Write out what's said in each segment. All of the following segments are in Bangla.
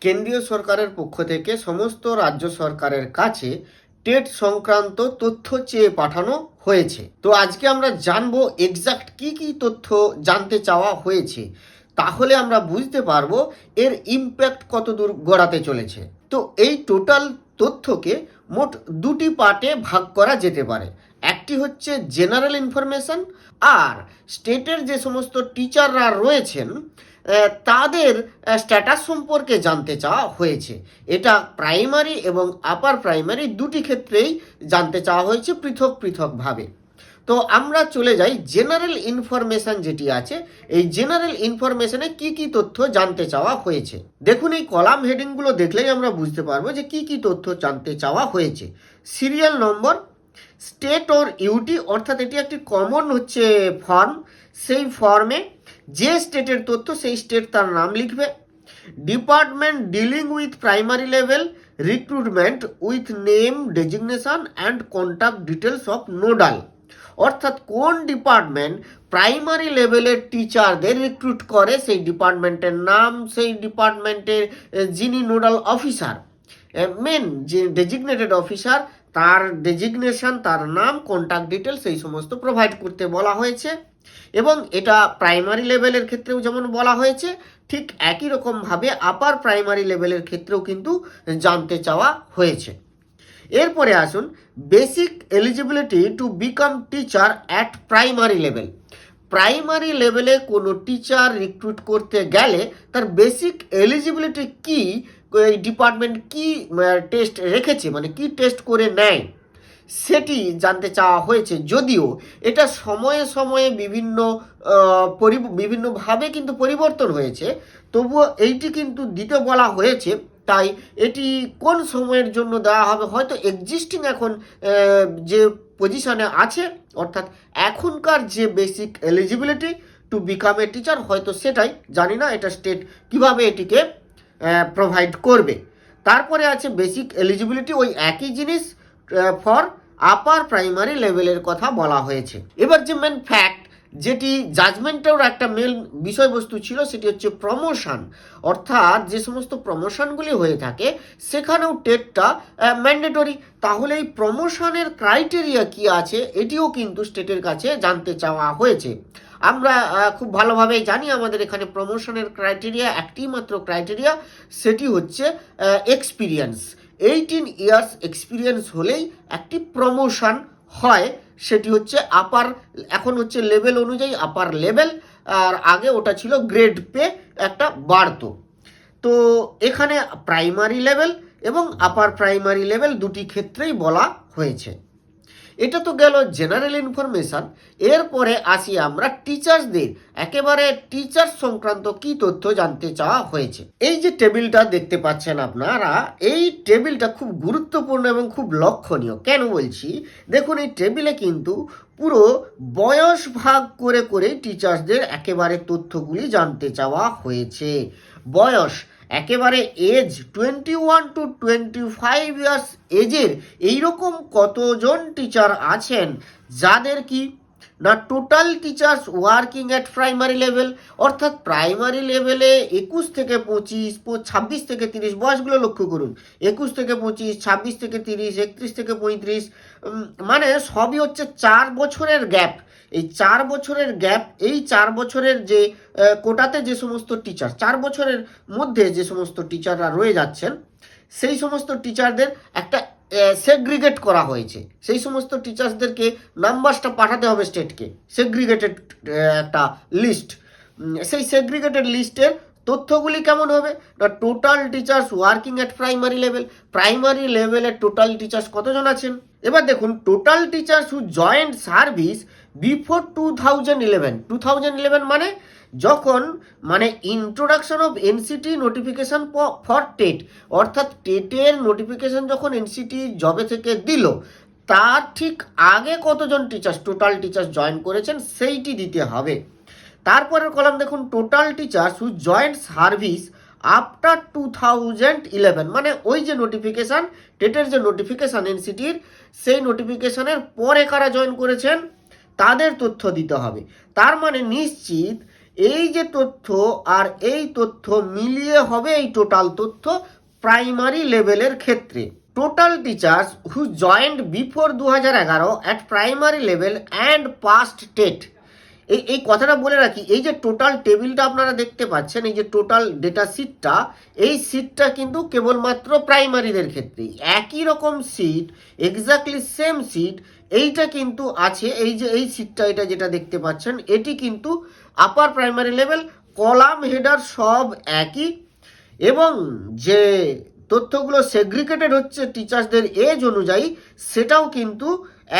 কেন্দ্রীয় সরকারের পক্ষ থেকে সমস্ত রাজ্য সরকারের কাছে টেট সংক্রান্ত তথ্য চেয়ে পাঠানো হয়েছে। তো আজকে আমরা জানবো এক্সাক্ট কি কি তথ্য জানতে চাওয়া হয়েছে, তাহলে আমরা বুঝতে পারবো এর ইম্প্যাক্ট কত দূর গড়াতে চলেছে। তো এই টোটাল তথ্যকে মোট দুটি পার্টে ভাগ করা যেতে পারে। একটি হচ্ছে জেনারেল ইনফরমেশন, আর স্টেটের যে সমস্ত টিচাররা রয়েছেন তাদের স্ট্যাটাস সম্পর্কে জানতে চাওয়া হয়েছে। এটা প্রাইমারি এবং আপার প্রাইমারি দুটি ক্ষেত্রেই জানতে চাওয়া হয়েছে পৃথক পৃথকভাবে। তো আমরা চলে যাই জেনারেল ইনফরমেশন যেটি আছে, এই জেনারেল ইনফরমেশনে কি কি তথ্য জানতে চাওয়া হয়েছে। দেখুন, এই কলাম হেডিংগুলো দেখলেই আমরা বুঝতে পারবো যে কি কি তথ্য জানতে চাওয়া হয়েছে। সিরিয়াল নম্বর, স্টেট ওর ইউটি, অর্থাৎ এটি একটি কমন হচ্ছে ফর্ম, সেই ফর্মে যে স্টেটের তথ্য সেই স্টেট তার নাম লিখবে। Department dealing with primary level recruitment with name, designation and contact details of nodal, অর্থাৎ কোন ডিপার্টমেন্ট প্রাইমারি লেভেলের টিচারদের রিক্রুট করে সেই ডিপার্টমেন্টের নাম, সেই ডিপার্টমেন্টের যিনি নোডাল অফিসার, মেন যে ডেজিগনেটেড অফিসার, তার ডেজিগনেশন, তার নাম, কন্ট্যাক্ট ডিটেলস এই সমস্ত প্রোভাইড করতে বলা হয়েছে। এবং এটা প্রাইমারি লেভেলের ক্ষেত্রেও যেমন বলা হয়েছে, ঠিক একই রকমভাবে আপার প্রাইমারি লেভেলের ক্ষেত্রেও কিন্তু জানতে চাওয়া হয়েছে। এরপরে আসুন, basic eligibility to become teacher at primary level. Primary লেভেলে কোনো টিচার রিক্রুট করতে গেলে তার বেসিক এলিজিবিলিটি কি, এই ডিপার্টমেন্ট কি টেস্ট রেখেছে, মানে কি টেস্ট করে নেয়, সেটি জানতে চাওয়া হয়েছে। যদিও এটা সময়ে সময়ে বিভিন্নভাবে কিন্তু পরিবর্তন হয়েছে, তবুও এইটি কিন্তু দিতে বলা হয়েছে। তাই এটি কোন সময়ের জন্য দেওয়া হবে, হয়তো এক্সিস্টিং এখন যে পজিশনে আছে, অর্থাৎ এখনকার যে basic eligibility to become a teacher, হয়তো সেটাই, জানি না এটা স্টেট কিভাবে এটিকে প্রোভাইড করবে। তারপরে আছে বেসিক এলিজিবিলিটি, ওই একই জিনিস ফর আপার প্রাইমারি লেভেলের কথা বলা হয়েছে। এবার যে মেন ফ্যাক্ট, যেটি জাজমেন্টের একটা মেন বিষয়বস্তু ছিল, সেটি হচ্ছে প্রমোশন। অর্থাৎ যে সমস্ত প্রমোশনগুলি হয়ে থাকে সেখানেও টেটটা ম্যান্ডেটরি। তাহলে এই প্রমোশনের ক্রাইটেরিয়া কি আছে, এটিও কিন্তু স্টেটের কাছে জানতে চাওয়া হয়েছে। আমরা খুব ভালোভাবেই জানি আমাদের এখানে প্রমোশনের ক্রাইটেরিয়া, একটি মাত্র ক্রাইটেরিয়া, সেটি হচ্ছে এক্সপিরিয়েন্স। 18 ইয়ার্স এক্সপিরিয়েন্স হলেই একটি প্রমোশন হয়। সেটি হচ্ছে আপার, এখন হচ্ছে লেভেল অনুযায়ী আপার লেভেল, আর আগে ওটা ছিল গ্রেড পে একটা বাড়তো। তো এখানে প্রাইমারি লেভেল এবং আপার প্রাইমারি লেভেল দুটি ক্ষেত্রেই বলা হয়েছে। এটা তো গেল জেনারেল ইনফরমেশন। এরপরে আসি আমরা টিচার্সদের, একেবারে টিচার সংক্রান্ত কি তথ্য জানতে চাওয়া হয়েছে। এই যে টেবিলটা দেখতে পাচ্ছেন আপনারা, এই টেবিলটা খুব গুরুত্বপূর্ণ এবং খুব লক্ষণীয়। কেন বলছি, দেখুন এই টেবিলে কিন্তু পুরো বয়স ভাগ করে করে টিচার্সদের একেবারে তথ্যগুলি জানতে চাওয়া হয়েছে। বয়স একেবারে এজ 21 টু 25 ইয়ার্স এজের এইরকম কতজন টিচার আছেন যাদের কি না total teachers working at primary level, অর্থাৎ প্রাইমারি লেভেলে 21 থেকে 25, 26 থেকে 30, বয়সগুলো লক্ষ্য করুন, 21 থেকে 25, 26 থেকে 30, 31 থেকে 35, মানে সবই হচ্ছে 4 বছরের গ্যাপ। এই 4 বছরের গ্যাপ, এই 4 বছরের যে কোটাতে যে সমস্ত টিচার, 4 বছরের মধ্যে যে সমস্ত টিচাররা রয়ে যাচ্ছেন, সেই সমস্ত টিচারদের একটা সেগ্রিগেট করা হয়েছে। সেই সমস্ত টিচার্সদেরকে নাম্বারসটা পাঠাতে হবে স্টেটকে, সেগ্রিগেটেড একটা লিস্ট। সেই সেগ্রিগেটেড লিস্টের তথ্যগুলি কেমন হবে না, total teachers working at primary level, primary লেভেলের টোটাল টিচার্স কতজন আছেন। এবার দেখুন, total teachers who joint service before 2011 মানে যখন, মানে introduction of NCT notification for TET, অর্থাৎ টেটের নোটিফিকেশন যখন এনসিটি জবে থেকে দিল, তার ঠিক আগে কতজন টিচার্স, টোটাল টিচার্স জয়েন করেছেন সেইটি দিতে হবে। তারপরের কলাম দেখুন, total teachers who joint service after 2011, মানে ওই যে নোটিফিকেশান, টেটের যে নোটিফিকেশান এনসিটির, সেই নোটিফিকেশানের পরে কারা জয়েন করেছেন তাদের তথ্য দিতে হবে। তার মানে নিশ্চিত এই যে তথ্য আর এই তথ্য মিলিয়ে হবে এই টোটাল তথ্য প্রাইমারি লেভেলের ক্ষেত্রে। Total teachers who joint before 2011 at primary level and past TET. এই কথাটা বলে রাখি, এই যে টোটাল টেবিলটা আপনারা দেখতে পাচ্ছেন, এই যে টোটাল ডেটা সিটটা, এই সিটটা কিন্তু কেবলমাত্র প্রাইমারিদের ক্ষেত্রেই। একই রকম সিট, এক্স্যাক্টলি সেম সিট, এইটা কিন্তু আছে। এই যে এই সিটটা, এটা যেটা দেখতে পাচ্ছেন, এটি কিন্তু upper primary level. Column header সব একই, এবং যে তথ্যগুলো সেগ্রিগেটেড হচ্ছে টিচার্সদের এজ অনুযায়ী, সেটাও কিন্তু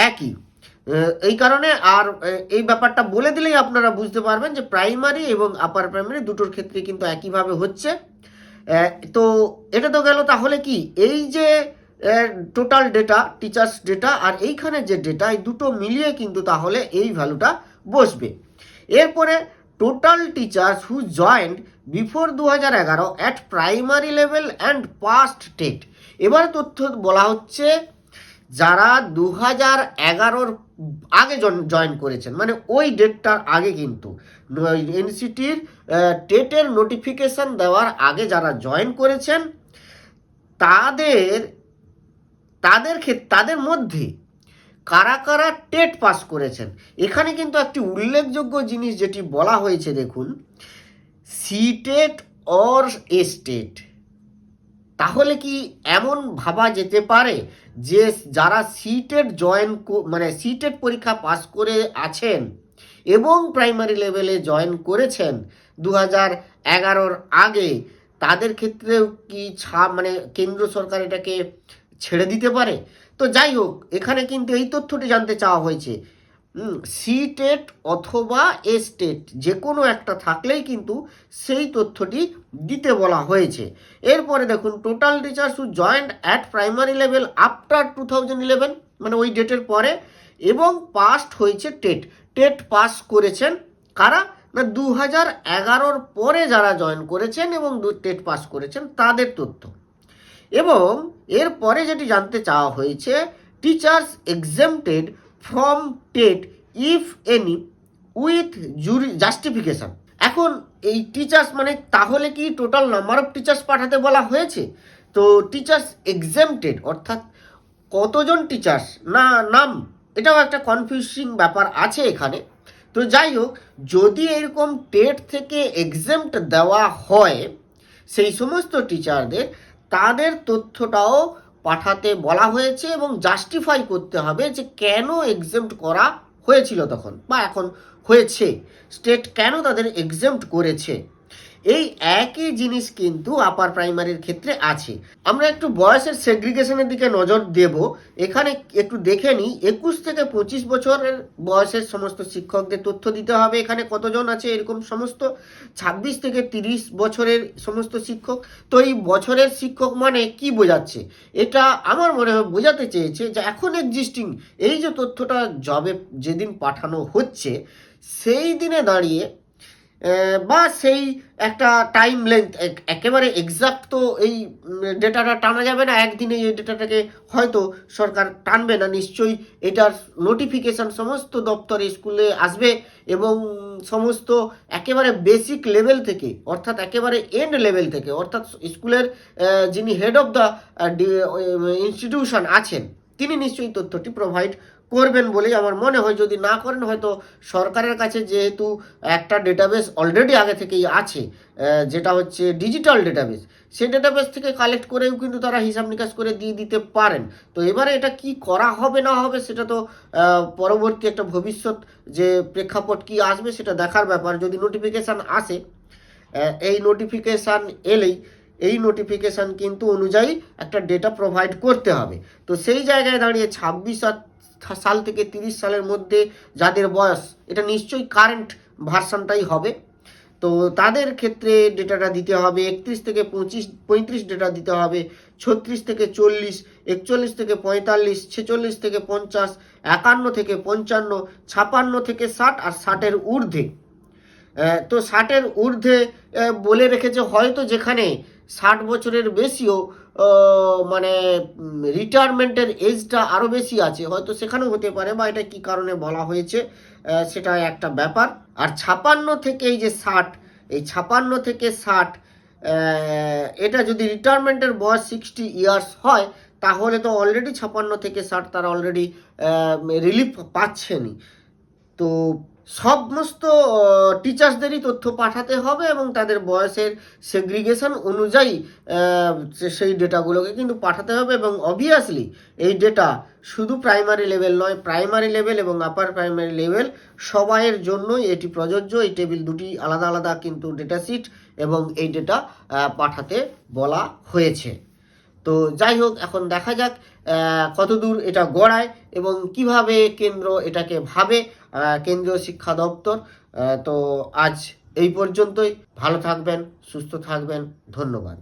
একই। এই কারণে আর এই ব্যাপারটা বলে দিলেই আপনারা বুঝতে পারবেন যে প্রাইমারি এবং আপার প্রাইমারি দুটোর ক্ষেত্রে কিন্তু একইভাবে হচ্ছে। তো এটা তো গেল। তাহলে কি এই যে টোটাল ডেটা, টিচার্স ডেটা, আর এইখানে যে ডেটা, এই দুটো মিলিয়ে কিন্তু তাহলে এই ভ্যালুটা বসবে। এরপরে total teachers who joint before 2011 at primary level and past TET. এবার তথ্য বলা হচ্ছে যারা 2011-র আগে জয়েন করেছেন, মানে ওই ডেটটার আগে, কিন্তু এনসিটির টেটের নোটিফিকেশন দেওয়ার আগে যারা জয়েন করেছেন, তাদের মধ্যে কারা কারা টেট পাস করেছেন। এখানে কিন্তু একটি উল্লেখযোগ্য জিনিস যেটি বলা হয়েছে, দেখুন, C TET or S TET. তাহলে কি এমন ভাবা যেতে পারে যে যারা সিটেট মানে সিটেট পরীক্ষা পাস করে আছেন এবং প্রাইমারি লেভেলে জয়েন করেছেন 2011-র আগে, তাদের ক্ষেত্রেও কি মানে কেন্দ্র সরকার এটাকে ছেড়ে দিতে পারে? তো যাই হোক, এখানে কিন্তু এই তথ্যটি জানতে চাওয়া হয়েছে। সি টেট অথবা এস টেট যে কোনো একটা থাকলেই কিন্তু সেই তথ্যটি দিতে বলা হয়েছে। এরপরে দেখুন, total teachers who joint at primary level after 2011, মানে ওই ডেটের পরে, এবং পাস্ট হয়েছে টেট। টেট পাস করেছেন কারা? না 2011-র পরে যারা জয়েন করেছেন এবং টেট পাস করেছেন তাদের তথ্য। এবং এরপরে যেটি জানতে চাওয়া হয়েছে, teachers exempted from TET if any with justification. এখন এই টিচার্স মানে তাহলে কি টোটাল নাম্বার অফ টিচার্স পাঠাতে বলা হয়েছে? তো টিচার্স এক্সেমটেড অর্থাৎ কতজন টিচার্স না নাম, এটাও একটা কনফিউজিং ব্যাপার আছে এখানে। তো যাই হোক, যদি এরকম টেট থেকে এক্সেমট দেওয়া হয় সেই সমস্ত টিচারদের, তাদের তথ্যটাও পাঠাতে বলা হয়েছে এবং জাস্টিফাই করতে হবে যে কেন এক্সেমট করা হয়েছিল তখন, বা এখন হয়েছে, স্টেট কেন তাদের এক্সেমট করেছে। এই একই জিনিস কিন্তু আপার প্রাইমারির ক্ষেত্রে আছে। আমরা একটু বয়সের সেগ্রিগেশনের দিকে নজর দেব। এখানে একটু দেখে নিই, 21 থেকে 25 বছরের বয়সের সমস্ত শিক্ষকদের তথ্য দিতে হবে। এখানে কতজন আছে এরকম সমস্ত? 26 থেকে 30 বছরের সমস্ত শিক্ষক। তো এই বছরের শিক্ষক মানে কি বোঝাচ্ছে? এটা আমার মনে হয় বোঝাতে চেয়েছে যে এখন এক্সিস্টিং এই যে তথ্যটা যেদিন পাঠানো হচ্ছে সেই দিনে দাঁড়িয়ে, বা সেই একটা টাইম লেন্থ, একেবারে এক্সাক্ট তো এই ডেটাটা টানা যাবে না একদিনে। এই ডেটাটাকে হয়তো সরকার টানবে না, নিশ্চয়ই এটার নোটিফিকেশান সমস্ত দপ্তরে স্কুলে আসবে, এবং সমস্ত একেবারে বেসিক লেভেল থেকে, অর্থাৎ একেবারে এন্ড লেভেল থেকে, অর্থাৎ স্কুলের যিনি হেড অফ দ্য ইনস্টিটিউশন আছেন, তিনি নিশ্চয়ই তথ্যটি প্রোভাইড করবেন বলেই আমার মনে হয়। যদি না করেন, হয়তো সরকারের কাছে যেহেতু একটা ডেটাবেস অলরেডি আগে থেকেই আছে, যেটা হচ্ছে ডিজিটাল ডেটাবেস, সেই ডেটাবেস থেকে কালেক্ট করেও কিন্তু তারা হিসাব নিকাশ করে দিয়ে দিতে পারেন। তো এবারে এটা কি করা হবে না হবে সেটা তো পরবর্তী একটা ভবিষ্যৎ যে প্রেক্ষাপট কি আসবে সেটা দেখার ব্যাপার। যদি নোটিফিকেশান আসে, এই নোটিফিকেশান এলেই এই নোটিফিকেশান কিন্তু অনুযায়ী একটা ডেটা প্রোভাইড করতে হবে। তো সেই জায়গায় দাঁড়িয়ে 26 সাল থেকে 30 সালের মধ্যে যাদের বয়স, এটা নিশ্চয়ই কারেন্ট ভার্সানটাই হবে, তো তাদের ক্ষেত্রে ডেটাটা দিতে হবে। 31 থেকে 35 ডেটা দিতে হবে, 36 থেকে 40, 41 থেকে 45, 46 থেকে 50, 51 থেকে 55, 56 থেকে 60, আর 60-এর ঊর্ধ্বে। তো 60-এর ঊর্ধ্বে বলে রেখেছে, হয়তো যেখানে 60 বছরের বেশিও মানে রিটায়ারমেন্টের এজটা আরও বেশি আছে, হয়তো সেখানেও হতে পারে, বা এটা কি কারণে বলা হয়েছে সেটা একটা ব্যাপার। আর 56 থেকে এই যে 60, এই 56 থেকে 60 এটা যদি রিটায়ারমেন্টের বয়স 60 ইয়ার্স হয়, তাহলে তো অলরেডি 56 থেকে 60 তারা অলরেডি রিলিফ পাচ্ছেনই। তো সমস্ত টিচার্সদেরই তথ্য পাঠাতে হবে এবং তাদের বয়সের সেগ্রিগেশন অনুযায়ী সেই ডেটাগুলোকে কিন্তু পাঠাতে হবে। এবং অবভিয়াসলি এই ডেটা শুধু প্রাইমারি লেভেল নয়, প্রাইমারি লেভেল এবং আপার প্রাইমারি লেভেল সবাইয়ের জন্যই এটি প্রযোজ্য। এই টেবিল দুটি আলাদা আলাদা কিন্তু ডেটা শিট, এবং এই ডেটা পাঠাতে বলা হয়েছে। তো যাই হোক, এখন দেখা যাক কতদূর এটা গড়ায় এবং কিভাবে কেন্দ্র এটাকে ভাবে, কেন্দ্রীয় শিক্ষা দপ্তর। তো আজ এই পর্যন্তই। ভালো থাকবেন, সুস্থ থাকবেন, ধন্যবাদ।